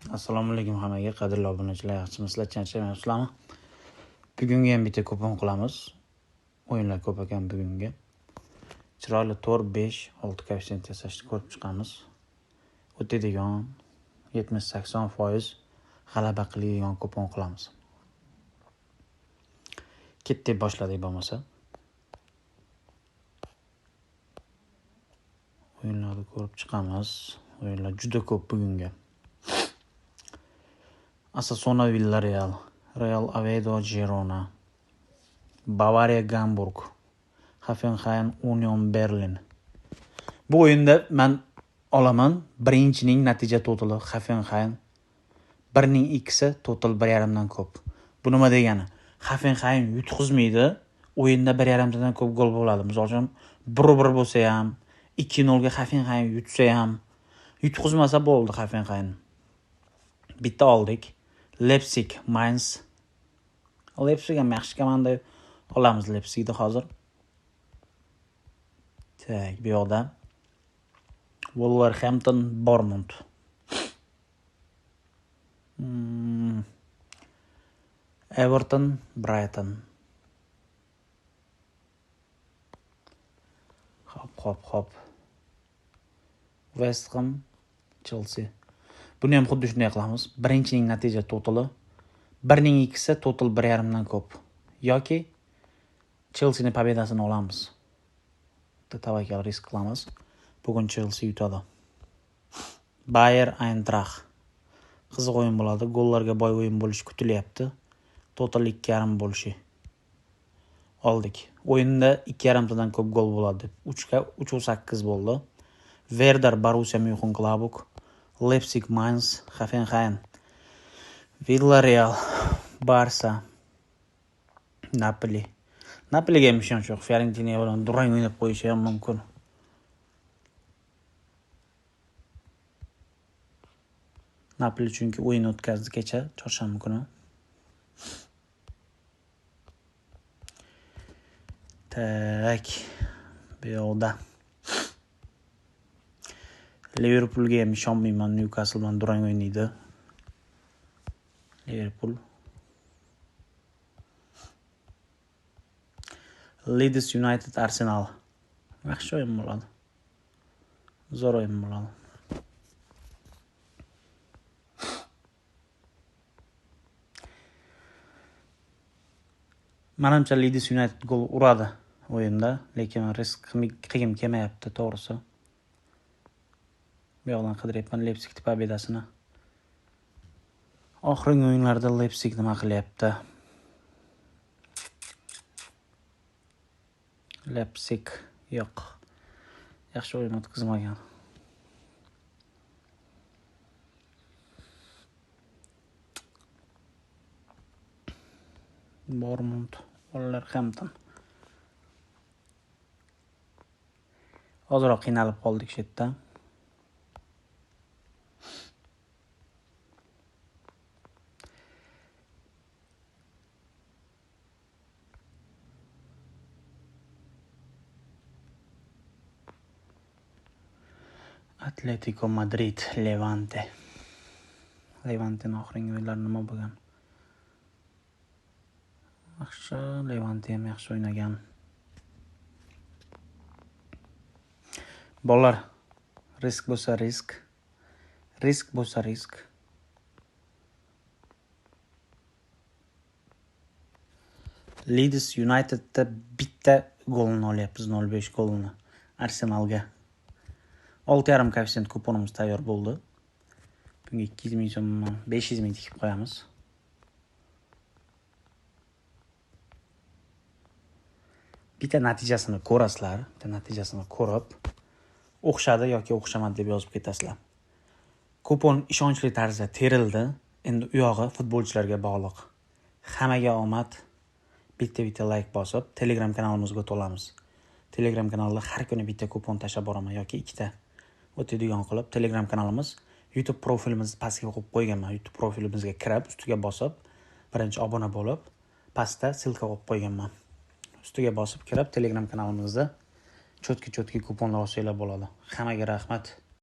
Assalomu alaykum hammaga, qadrli obunachilar, yaxshimisizlar, charchamayapsizlarmi? Bugungi ham bitta kupon qilamiz. O'yinlar ko'p ekan bugungi. Chiroyli 4, 5, 6 koeffitsient yasashni ko'rib chiqamiz. O'tadigan 70-80% g'alaba qiladigan kupon qilamiz. Ketdik, boshladik bo'lmasa. O'yinlarni ko'rib chiqamiz. O'yinlar juda ko'p bugunga. Osasuna Villarreal, Real Oviedo Girona, Bavariya Gamburg, Hoffenheim Union Berlin. Bu o'yinda men olaman birinchining natija totali Hoffenheim 1ning 2si total 1.5 dan ko'p. Bu nima degani? Hoffenheim yutqizmaydi, o'yinda 1.5 dan ko'p gol bo'ladi. Misol uchun 1-1 bo'lsa ham, 2-0 ga Hoffenheim yutsa ham, yutqizmasa bo'ldi Hoffenheim. Bitta oldik. Leipzig, Mainz. Leipzig ham yaxshi komanda. Olamiz Leipzigni hozir. Tak, bu yoqda Wolverhampton, Bournemouth. Everton, Brighton. Hop. West Ham, Chelsea. Buni ham xuddi shunday qilamiz. Birinchining natija totali 1ning 2si total 1.5 dan ko'p. Yoki Chelseaning pobedasini olamiz. Tavakkal risk qilamiz. Bugun Chelsea yutadi. Bayer Eintracht. Qiziq o'yin bo'ladi. Gollarga boy o'yin bo'lishi kutilyapti. Total 2.5 bo'lishi. Oldik. O'yinda 2.5 dan ko'p gol bo'ladi. 3.8 bo'ldi. Werder Borussia Mönchengladbach, Leipzig Mainz, Hoffenheim, Villarreal, Barça, Napoli. Napoliga ham ishonch yo'q. Fiorentina bilan durang o'ynab qo'yishi ham mumkin. Napoli chunki o'yin o'tkazdi kecha, chorshanba kuni. Tak, bu yoqda Liverpoolga ham ishonmayman. Newcastle bilan durang o'ynaydi. Liverpool. Leeds United Arsenal. Yaxshi o'yin bo'ladi. Zo'r o'yin bo'ladi. Menimcha Leeds United gol uradi o'yinda, lekin risk qilgim kelmayapti, to'g'risi. Bu yoqdan qidiryapman Leipzig pobedasini. Oxirgi o'yinlarda Leipzig nima qilyapti? Leipzig yo'q. Yaxshi o'yin o'tkazmagan. Bournemouth, Wolverhampton. Ozroq qiynalib qoldik shu yerda. Atletico Madrid, Levante. Levantening oxirgi o'yinlari nima bo'lgan? Yaxshi, Levante ham yaxshi o'ynagan. Bolalar, risk bo'lsa risk. Risk bo'lsa risk. Leeds Unitedda bitta golni olyapmiz, 0.5 golni. Arsenalga 6.5 koeffitsient kuponimiz tayyor bo'ldi. Bunga 200 ming so'm, 500 ming tikib qo'yamiz. Bitta natijasini ko'rasizlar. Bitta natijasini ko'rib, o'xshadi yoki o'xshamadi deb yozib ketasizlar. Kupon ishonchli tarzda terildi. Endi u yog'i futbolchilarga bog'liq. Hammaga omad. Bitta like bosib, Telegram kanalimizga o'tolamiz. Telegram kanalida har kuni bitta kupon tashlab boraman yoki ikkita. O'tadigan qilib Telegram kanalimiz YouTube profilimizni pastga qo'yib qo'yganman. YouTube profilimizga kirib, ustiga bosib, birinchi obuna bo'lib, pastda silka qo'yib qo'yganman. Ustiga bosib kirib Telegram kanalimizda cho'tki kuponlar olsanglar bo'ladi. Hammaga rahmat.